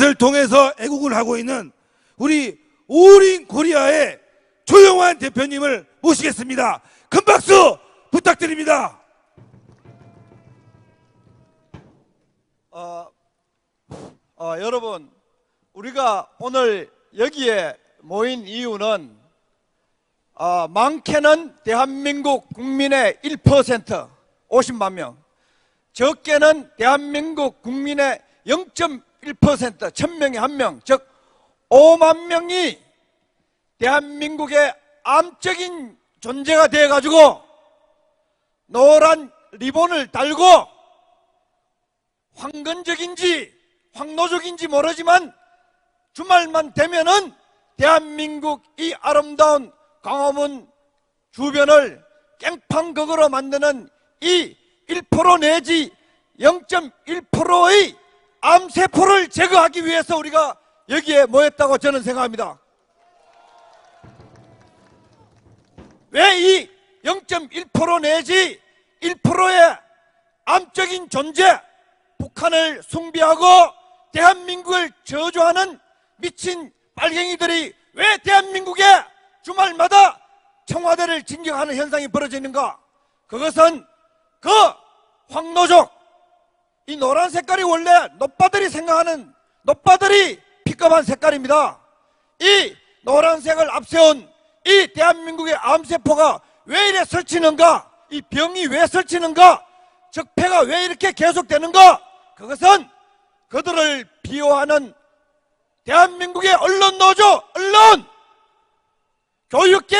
것을 통해서 애국을 하고 있는 우리 올인 코리아의 조영환 대표님을 모시겠습니다. 큰 박수 부탁드립니다. 여러분, 우리가 오늘 여기에 모인 이유는 많게는 대한민국 국민의 1%, 50만 명, 적게는 대한민국 국민의 0.1%, 1000명에 1명, 즉 5만 명이 대한민국의 암적인 존재가 되어가지고 노란 리본을 달고 황건적인지 황노적인지 모르지만 주말만 되면은 대한민국 이 아름다운 광화문 주변을 깽판극으로 만드는 이 1% 내지 0.1%의 암세포를 제거하기 위해서 우리가 여기에 모였다고 저는 생각합니다. 왜 이 0.1% 내지 1%의 암적인 존재 북한을 숭배하고 대한민국을 저주하는 미친 빨갱이들이 왜 대한민국에 주말마다 청와대를 진격하는 현상이 벌어지는가? 그것은 그 황노족, 이 노란 색깔이 원래 노빠들이 생각하는 노빠들이 픽업한 색깔입니다. 이 노란색을 앞세운 이 대한민국의 암세포가 왜 이래 설치는가? 이 병이 왜 설치는가? 적폐가 왜 이렇게 계속되는가? 그것은 그들을 비호하는 대한민국의 언론 노조, 언론, 교육계,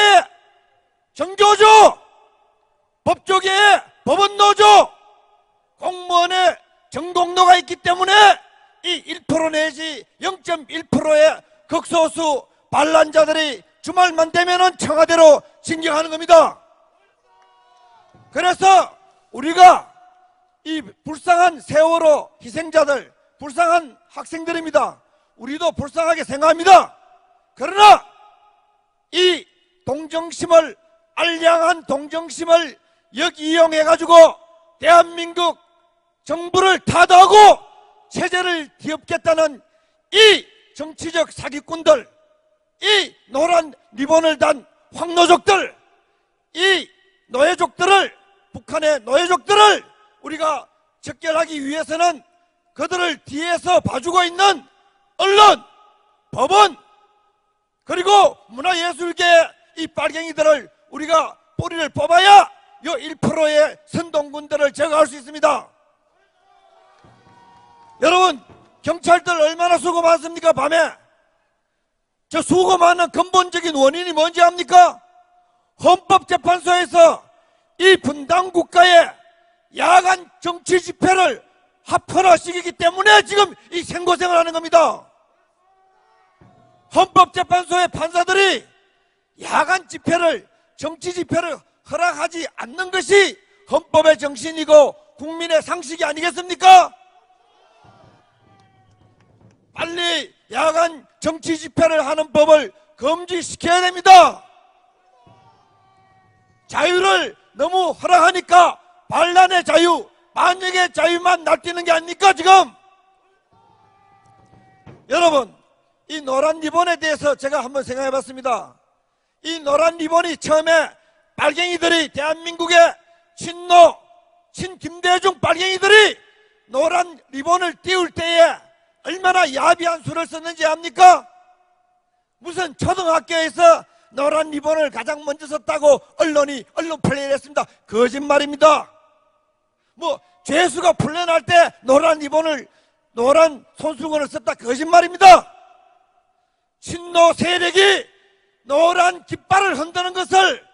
정교조, 법조계, 법원 노조, 공무원의 정공로가 있기 때문에 이 1% 내지 0.1%의 극소수 반란자들이 주말만 되면은 청와대로 진격하는 겁니다. 그래서 우리가 이 불쌍한 세월호 희생자들, 불쌍한 학생들입니다. 우리도 불쌍하게 생각합니다. 그러나 이 동정심을, 알량한 동정심을 역이용해가지고 대한민국 정부를 타도하고 체제를 뒤엎겠다는 이 정치적 사기꾼들, 이 노란 리본을 단 황노족들, 이 노예족들을, 북한의 노예족들을 우리가 적결하기 위해서는 그들을 뒤에서 봐주고 있는 언론, 법원, 그리고 문화예술계 이 빨갱이들을 우리가 뿌리를 뽑아야 요 1%의 선동군들을 제거할 수 있습니다. 여러분, 경찰들 얼마나 수고 많습니까? 밤에. 저 수고 많은 근본적인 원인이 뭔지 압니까? 헌법재판소에서 이 분당국가의 야간 정치 집회를 합헌화시키기 때문에 지금 이 생고생을 하는 겁니다. 헌법재판소의 판사들이 야간 집회를, 정치 집회를 허락하지 않는 것이 헌법의 정신이고 국민의 상식이 아니겠습니까? 빨리 야간 정치 집회를 하는 법을 금지시켜야 됩니다. 자유를 너무 허락하니까 반란의 자유, 반역의 자유만 날뛰는 게 아닙니까 지금? 여러분, 이 노란 리본에 대해서 제가 한번 생각해 봤습니다. 이 노란 리본이 처음에 빨갱이들이, 대한민국의 친노, 친김대중 빨갱이들이 노란 리본을 띄울 때에 얼마나 야비한 수를 썼는지 압니까? 무슨 초등학교에서 노란 리본을 가장 먼저 썼다고 언론 플레이를 했습니다. 거짓말입니다. 뭐 죄수가 풀려날 때 노란 리본을, 노란 손수건을 썼다, 거짓말입니다. 친노 세력이 노란 깃발을 흔드는 것을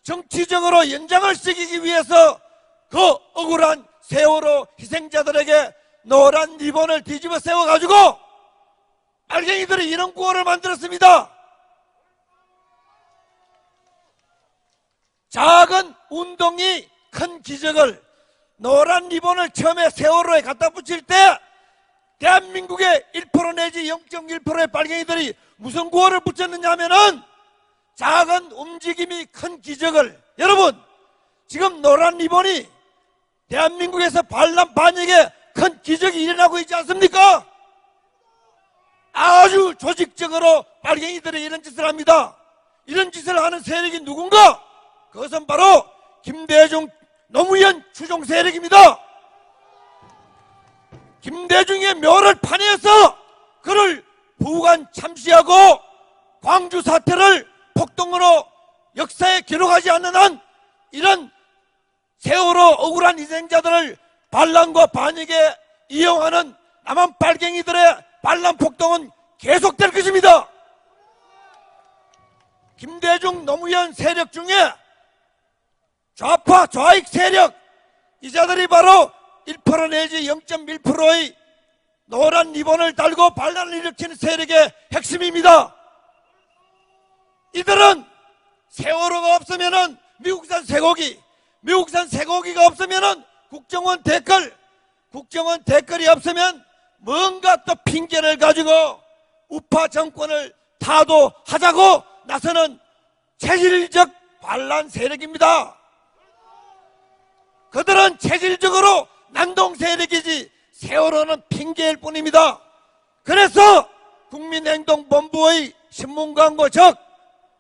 정치적으로 연장을 시키기 위해서 그 억울한 세월호 희생자들에게 노란 리본을 뒤집어 세워가지고 빨갱이들이 이런 구호를 만들었습니다. 작은 운동이 큰 기적을, 노란 리본을 처음에 세월호에 갖다 붙일 때 대한민국의 1% 내지 0.1%의 빨갱이들이 무슨 구호를 붙였느냐 하면은 작은 움직임이 큰 기적을. 여러분, 지금 노란 리본이 대한민국에서 반란 반역의 큰 기적이 일어나고 있지 않습니까? 아주 조직적으로 빨갱이들이 이런 짓을 합니다. 이런 짓을 하는 세력이 누군가? 그것은 바로 김대중 노무현 추종 세력입니다. 김대중의 묘를 파내어서 그를 부관 참시하고 광주 사태를 폭동으로 역사에 기록하지 않는 한 이런 세월호 억울한 희생자들을 반란과 반역에 이용하는 남한 빨갱이들의 반란 폭동은 계속될 것입니다. 김대중 노무현 세력 중에 좌파 좌익 세력 이 자들이 바로 1% 내지 0.1%의 노란 리본을 달고 반란을 일으키는 세력의 핵심입니다. 이들은 세월호가 없으면은 미국산 쇠고기가 없으면은 국정원 댓글이 없으면 뭔가 또 핑계를 가지고 우파 정권을 타도하자고 나서는 체질적 반란 세력입니다. 그들은 체질적으로 난동 세력이지 세월호는 핑계일 뿐입니다. 그래서 국민행동본부의 신문광고 즉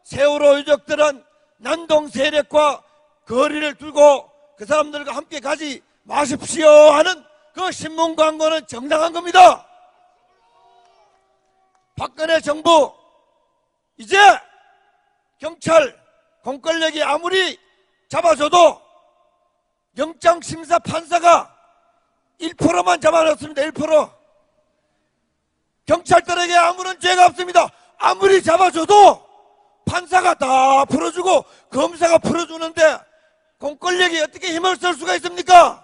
세월호 유족들은 난동 세력과 거리를 두고 그 사람들과 함께 가지 마십시오 하는 그 신문 광고는 정당한 겁니다. 박근혜 정부 이제 경찰 공권력이 아무리 잡아줘도 영장심사 판사가 1%만 잡아놨습니다. 1%. 경찰들에게 아무런 죄가 없습니다. 아무리 잡아줘도 판사가 다 풀어주고 검사가 풀어주는데 공권력이 어떻게 힘을 쓸 수가 있습니까?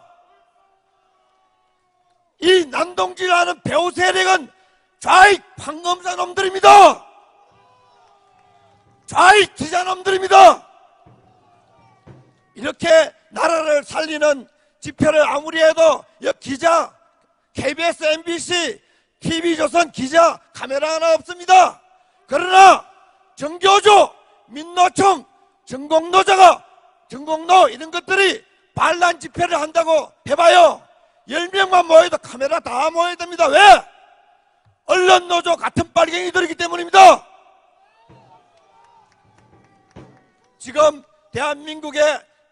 이 난동질하는 배후 세력은 좌익 판검사 놈들입니다. 좌익 기자 놈들입니다. 이렇게 나라를 살리는 집회를 아무리 해도 기자, KBS, MBC, TV조선 기자 카메라 하나 없습니다. 그러나 정교조, 민노총, 전공노 이런 것들이 반란 집회를 한다고 해봐요. 10명만 모여도 카메라 다 모여야 됩니다. 왜? 언론노조 같은 빨갱이들이기 때문입니다. 지금 대한민국에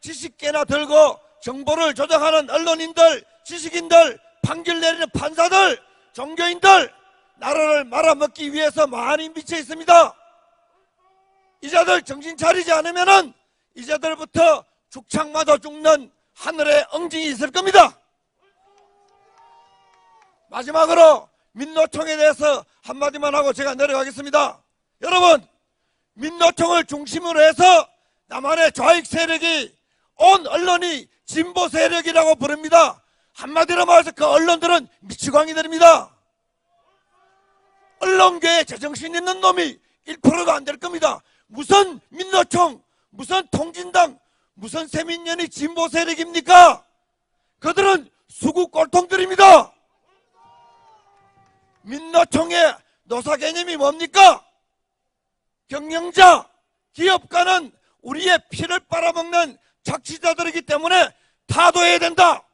지식계나 들고 정보를 조작하는 언론인들, 지식인들, 판결 내리는 판사들, 종교인들, 나라를 말아먹기 위해서 많이 미쳐 있습니다. 이자들 정신 차리지 않으면은 이자들부터 죽창마저 죽는 하늘에 엉징이 있을 겁니다. 마지막으로 민노총에 대해서 한마디만 하고 제가 내려가겠습니다. 여러분, 민노총을 중심으로 해서 남한의 좌익 세력이 온 언론이 진보 세력이라고 부릅니다. 한마디로 말해서 그 언론들은 미치광이들입니다. 언론계에 제정신 있는 놈이 1%도 안 될 겁니다. 무슨 민노총, 무슨 통진당, 무슨 세민연이 진보 세력입니까? 그들은 수구 꼴통들입니다. 민노총의 노사 개념이 뭡니까? 경영자, 기업가는 우리의 피를 빨아먹는 착취자들이기 때문에 타도해야 된다.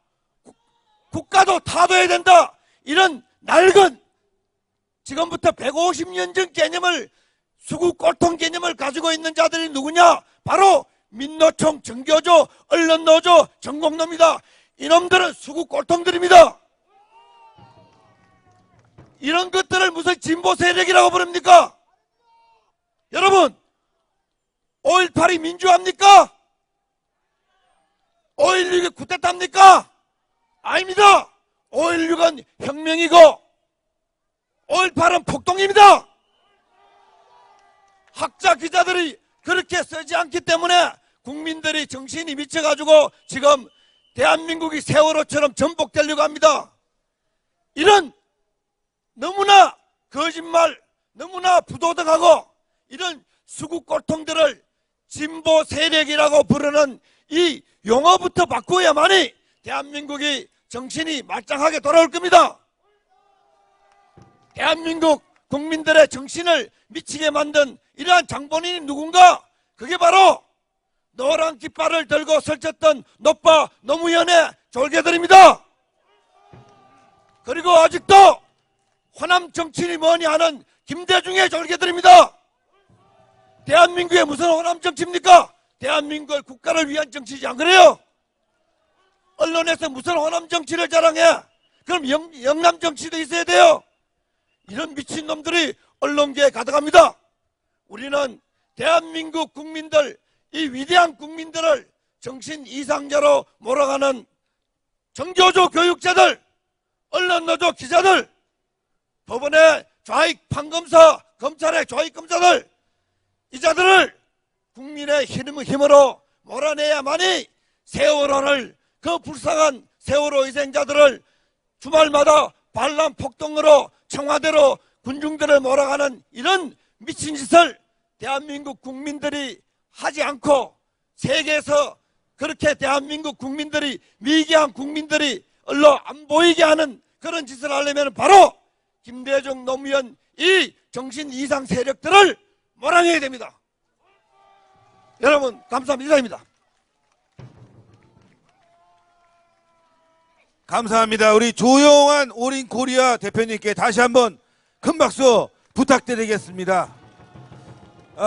국가도 타도해야 된다. 이런 낡은 지금부터 150년 전 개념을 수구 꼴통 개념을 가지고 있는 자들이 누구냐? 바로 민노총, 정교조, 언론노조, 전공노입니다. 이놈들은 수구 꼴통들입니다. 이런 것들을 무슨 진보 세력이라고 부릅니까? 여러분, 5.18이 민주화입니까? 5.16이 쿠데타입니까? 아닙니다. 5.16은 혁명이고 5.18은 폭동입니다. 학자 기자들이 그렇게 쓰지 않기 때문에 국민들이 정신이 미쳐가지고 지금 대한민국이 세월호처럼 전복되려고 합니다. 이런 너무나 거짓말, 너무나 부도덕하고 이런 수구꼴통들을 진보 세력이라고 부르는 이 용어부터 바꾸어야만이 대한민국이 정신이 말짱하게 돌아올 겁니다. 대한민국 국민들의 정신을 미치게 만든 이러한 장본인이 누군가? 그게 바로 노란 깃발을 들고 설쳤던 노빠 노무현의 졸개들입니다. 그리고 아직도 호남 정치인이 뭐니 하는 김대중의 절개들입니다. 대한민국의 무슨 호남 정치입니까? 대한민국을 국가를 위한 정치지 안 그래요? 언론에서 무슨 호남 정치를 자랑해? 그럼 영남 정치도 있어야 돼요. 이런 미친놈들이 언론계에 가득합니다. 우리는 대한민국 국민들, 이 위대한 국민들을 정신 이상자로 몰아가는 정교조 교육자들, 언론노조 기자들, 법원의 좌익 판검사, 검찰의 좌익 검사들, 이 자들을 국민의 힘으로 몰아내야만이 세월호를, 그 불쌍한 세월호 희생자들을 주말마다 반란 폭동으로 청와대로 군중들을 몰아가는 이런 미친 짓을 대한민국 국민들이 하지 않고 세계에서 그렇게 대한민국 국민들이, 미개한 국민들이 언론 안 보이게 하는 그런 짓을 하려면 바로 김대중, 노무현 이 정신 이상 세력들을 몰아내야 됩니다. 여러분 감사합니다. 이상입니다. 감사합니다. 우리 조영환 올인 코리아 대표님께 다시 한번 큰 박수 부탁드리겠습니다.